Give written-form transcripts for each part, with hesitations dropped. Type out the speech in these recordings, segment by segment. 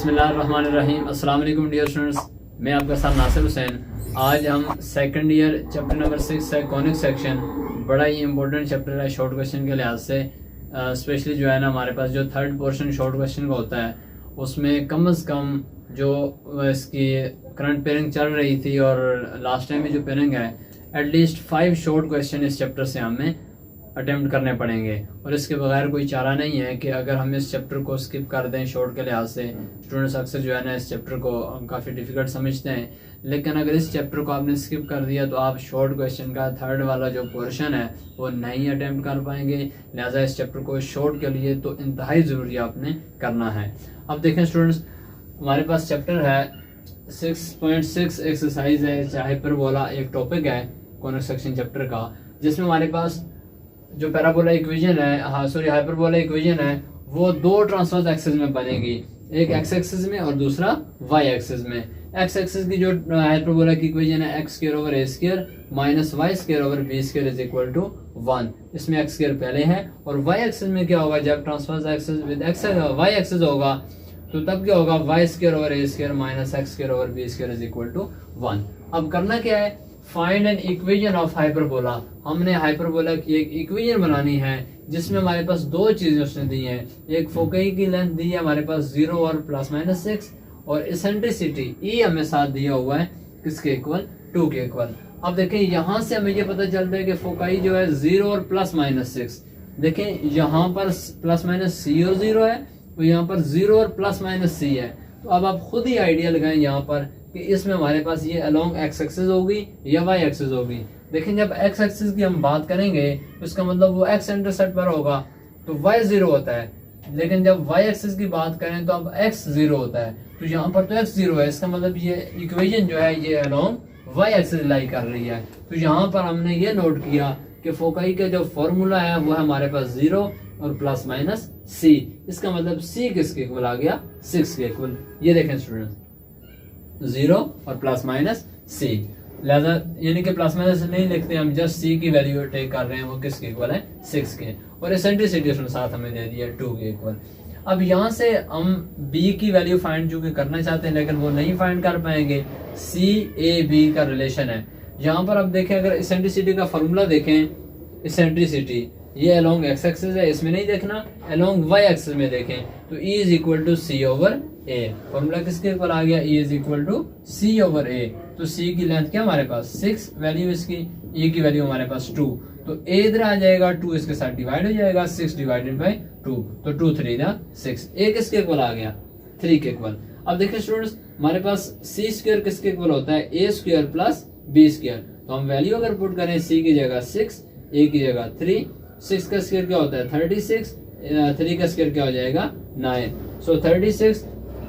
बिस्मिल्लाहिर्रहमानिर्रहीम। अस्सलाम वालेकुम डियर स्टूडेंट्स, मैं आपका साथ नासिर हुसैन। आज हम सेकंड ईयर चैप्टर नंबर 6 है कॉनिक सेक्शन। बड़ा ही इंपॉर्टेंट चैप्टर है शॉर्ट क्वेश्चन के लिहाज से। स्पेशली जो है ना हमारे पास जो थर्ड पोर्शन शॉर्ट क्वेश्चन का होता है उसमें कम अज़ कम जो इसकी करंट पेयरिंग चल रही थी और लास्ट टाइम में जो पेयरिंग है एटलीस्ट 5 शॉर्ट क्वेश्चन इस चैप्टर से हमें अटेम्प्ट करने पड़ेंगे और इसके बगैर कोई चारा नहीं है कि अगर हम इस चैप्टर को स्किप कर दें शॉर्ट के लिहाज से। स्टूडेंट्स अक्सर जो है ना इस चैप्टर को काफ़ी डिफिकल्ट समझते हैं, लेकिन अगर इस चैप्टर को आपने स्किप कर दिया तो आप शॉर्ट क्वेश्चन का थर्ड वाला जो पोर्शन है वो नहीं अटेम्प्ट कर पाएंगे। लिहाजा इस चैप्टर को शॉर्ट के लिए तो इंतहाई ज़रूरी आपने करना है। अब देखें स्टूडेंट्स, हमारे पास चैप्टर है 6.6 एक्सरसाइज है, हाइपरबोला एक टॉपिक है कॉनिक सेक्शन चैप्टर का, जिसमें हमारे पास जो पैराबोला इक्वेशन है हाइपरबोला इक्वेशन है वो दो ट्रांसवर्स एक्सिस में बनेगी, एक एक्स एक्सिस में और दूसरा वाई एक्सिस में। एक्स एक्सिस की जो हाइपरबोला की इक्वेशन है x square over A square minus Y square over B square is equal to 1। इसमें एक्स स्क्वायर पहले है और वाई एक्सिस में क्या होगा, जब transverse axis with x y axis होगा तो तब क्या होगा, y square over A square minus x square over B square is equal to 1। अब करना क्या है, find an equation of hyperbola. हमने हाइपरबोला की एक इक्वेशन बनानी है जिसमें हमारे पास दो चीजें उसने दी हैं, एक फोकई की लेंथ दी है हमारे पास 0 और ±6 और इसेंट्रिसिटी ई हमें साथ दिया हुआ है किसके इक्वल, 2 के इक्वल। अब देखें यहाँ से हमें ये पता चलता है कि फोकाई जो है 0 और ±6। देखें यहाँ पर ±c और 0 है और यहाँ पर 0 और ±c है। तो अब आप खुद ही आइडिया लगाएं यहाँ पर कि इसमें हमारे पास ये अलोंग एक्स एक्सिस होगी या वाई एक्सिस होगी। देखें जब एक्स एक्सिस की हम बात करेंगे तो इसका मतलब वो एक्स इंटरसेप्ट पर होगा तो वाई 0 होता है, लेकिन जब वाई एक्सिस की बात करें तो अब एक्स 0 होता है। तो यहाँ पर तो एक्स 0 है, इसका मतलब ये इक्वेशन जो है ये अलोंग वाई एक्सिस लाई कर रही है। तो यहाँ पर हमने ये नोट किया कि फोकाई का जो फॉर्मूला है वो है हमारे पास 0 और ±c। इसका मतलब c किसके इक्वल आ गया, 6 के इक्वल। ये देखें स्टूडेंट्स 0 और ±c, लिहाजा यानी कि ±, नहीं लिखते हम, जस्ट c की वैल्यू टेक कर रहे हैं, वो किसके इक्वल है, 6 के। और एसेंट्रिसिटी उसने साथ हमें दे दिया 2 के इक्वल। अब यहाँ से हम b की वैल्यू फाइंड चूंकि करना चाहते हैं लेकिन वो नहीं फाइंड कर पाएंगे। c a b का रिलेशन है यहाँ पर। अब देखें अगर एसेंट्रिसिटी का फॉर्मूला देखें, एसेंट्रिसिटी ये अलोंग एक्स एक्सिस है, इसमें नहीं देखना, अलोंग वाई एक्सिस में देखें तो E is equal to C over A. Formula किसके इक्वल आ गया, E is equal to C over A. तो C की लेंथ क्या हमारे पास 6 वैल्यू इसकी, E की वैल्यू हमारे पास 2, तो A इधर आ जाएगा, 2 इसके साथ डिवाइड हो जाएगा, 6 डिवाइडेड बाई 2, तो 2 3 जा 6। A किसके इक्वल आ गया, 3 के इक्वल। अब देखिए स्टूडेंट्स हमारे पास c स्क्वायर किसके इक्वल होता है, a square plus b square. तो हम वैल्यू अगर पुट करें c की जगह 6, a की जगह 3, 6 का स्क्वायर क्या होता है 36, 3 का स्क्वायर क्या हो जाएगा 9। सो 36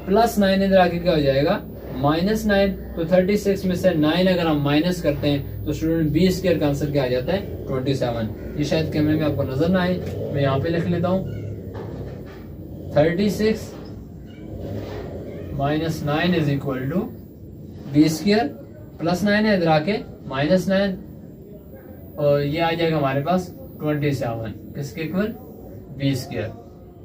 प्लस 9 इधर आके क्या हो जाएगा -9। तो 36 में से 9 अगर हम माइनस करते हैं तो स्टूडेंट b स्क्वायर का आंसर क्या आ जाता है 27। ये शायद कैमरे में आपको नजर ना आए, मैं यहाँ पे लिख लेता हूँ 36 -9 is equal to b square, plus 9 है इधर आके -9 और ये आ जाएगा हमारे पास 27 किसके इक्वल, बी स्क्वायर।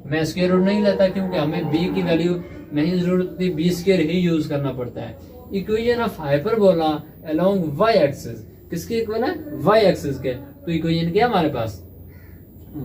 मैं स्क्वायर रूट नहीं लेता क्योंकि हमें बी की वैल्यू नहीं जरूरत होती, बी स्क्वायर ही यूज करना पड़ता है। Equation of hyperbola along Y axis किसके इक्वल है, वाई एक्सिस के। तो इक्वेशन क्या हमारे पास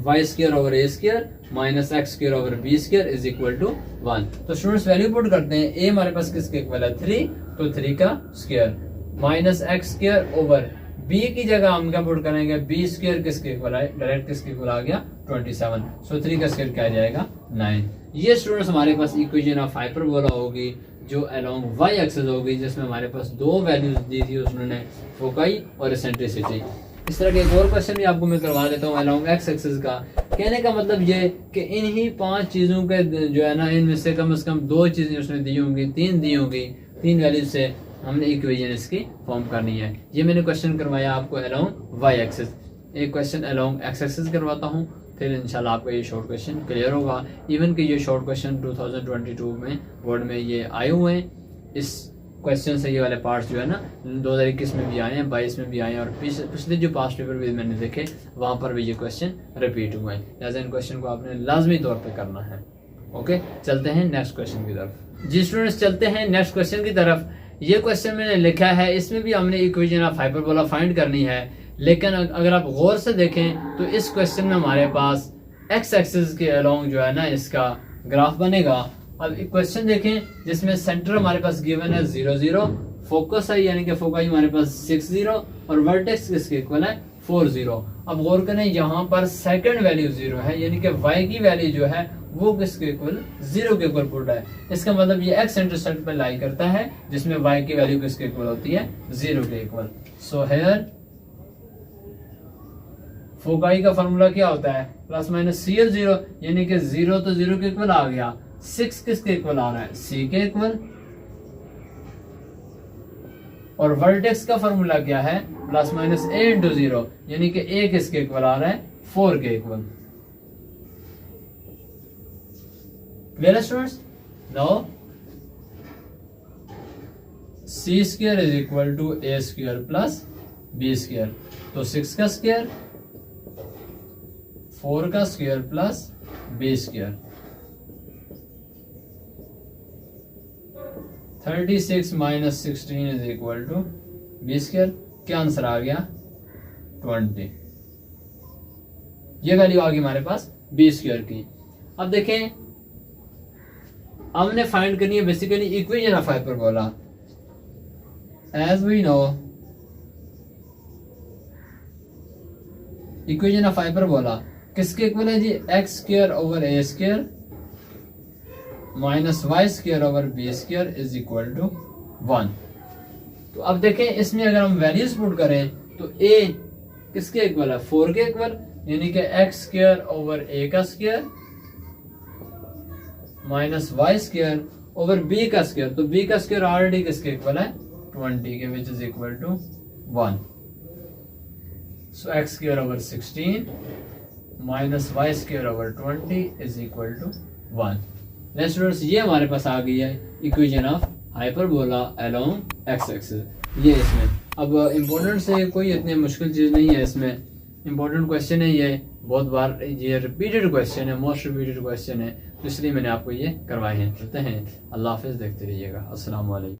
Y square over A square minus x square over B square is equal to 1। तो स्टूडेंट्स वैल्यू पुट करते हैं, ए हमारे पास किसके इक्वल है 3, तो 3 का square minus x square over b की जगह हम क्या पुट करेंगे, बी स्क्वायर किसके इक्वल है, डायरेक्ट किसके इक्वल आ गया 27। सो 3 का स्क्वायर क्या आ जाएगा 9। ये स्टूडेंट्स हमारे पास इक्वेशन ऑफ हाइपरबोला होगी जो अलोंग वाई एक्सिस होगी, जिसमें हमारे पास दो वैल्यूज दी थी उसने, फोकाई और एसेंट्रिसिटी। इस तरह के एक और क्वेश्चन भी आपको मैं करवा देता हूँ अलोंग एक्स एक्सिस का। कहने का मतलब ये कि इन्हीं 5 चीजों के जो है ना, इनमें से कम 2 चीजें उसने दी होंगी, 3 दी होंगी, 3 वैल्यूज से हमने इक्वेशन इसकी फॉर्म करनी है। ये मैंने क्वेश्चन करवाया आपको अलोंग वाई एक्सिस। एक क्वेश्चन अलोंग एक्स एक्सिस करवाता हूँ, फिर इंशाल्लाह आपका ये शॉर्ट क्वेश्चन क्लियर होगा। इवन कि ये शॉर्ट क्वेश्चन 2022 में बोर्ड में ये आए हुए हैं। इस क्वेश्चन से ये वाले पार्ट्स जो है ना 2021 में भी आए हैं, 22 में भी आए हैं और पिछले जो पास्ट पेपर भी मैंने देखे वहाँ पर भी ये क्वेश्चन रिपीट हुए हैं। लिहाजा इन क्वेश्चन को आपने लाजमी तौर पर करना है। ओके, चलते हैं नेक्स्ट क्वेश्चन की तरफ। जी स्टूडेंट्स, चलते हैं नेक्स्ट क्वेश्चन की तरफ। ये क्वेश्चन मैंने लिखा है, इसमें भी हमने इक्वेशन ऑफ हाइपरबोला फाइंड करनी है, लेकिन अगर आप गौर से देखें तो इस क्वेश्चन में हमारे पास एक्स एक्सिस के अलोंग जो है ना इसका ग्राफ बनेगा। अब क्वेश्चन देखें जिसमें सेंटर हमारे पास गिवन है 0 0, फोकस है यानी कि फोकाई हमारे पास 6 0 और वर्टेक्स किसके इक्वल है 4 0। अब गौर करें यहाँ पर सेकंड वैल्यू 0 है यानी कि y की वैल्यू जो है वो किसके इक्वल 0 के इक्वल पुट है। इसका मतलब ये एक्स इंटरसेप्ट पे लाई करता है जिसमें y की वैल्यू किसके इक्वल होती है 0 के इक्वल। सो हेयर फोकाई का फॉर्मूला क्या होता है प्लस माइनस CL 0 यानी कि 0 तो 0 के इक्वल आ गया, 6 किसके इक्वल आ रहा है C के इक्वल, और वर्टेक्स का फॉर्मूला क्या है प्लस माइनस A इंटू 0 यानी कि A किसके इक्वल आ रहा है 4 के equal. Clear students? Now C square is equal to A square plus B square, तो 6 का स्क्वायर 4 का square plus B square 36 minus 16 is equal to B square. क्या आंसर आ गया 20। ये वैल्यू आ गई हमारे पास B स्क्वायर की। अब देखें हमने फाइंड करनी है basically equation of hyperbola. As we know equation of hyperbola किसके इक्वल है जी X square over A square minus Y square over B square is equal to 1। तो अब देखें इसमें अगर हम वैल्यूज पुट करें तो a किसके इक्वल है 4 के इक्वल यानी कि एक्स स्क्वायर ओवर a का square minus Y square over b का स्क्वायर, तो b का स्क्वायर ऑलरेडी किसके इक्वल है 20 के, विच इज इक्वल टू 1। सो x square over 16 minus Y square over 20 is equal to 1। Next students ये हमारे पास आ गई है equation of hyperbola along x axis. ये इसमें अब इम्पोर्टेंट से कोई इतनी मुश्किल चीज़ नहीं है, इसमें इम्पोर्टेंट क्वेश्चन है, ये बहुत बार ये रिपीटेड क्वेश्चन है, मोस्ट रिपीटेड क्वेश्चन है, तो इसलिए मैंने आपको ये करवाए हैं। चलते हैं, अल्लाह हाफिज़, देखते रहिएगा। अस्सलाम वालेकुम।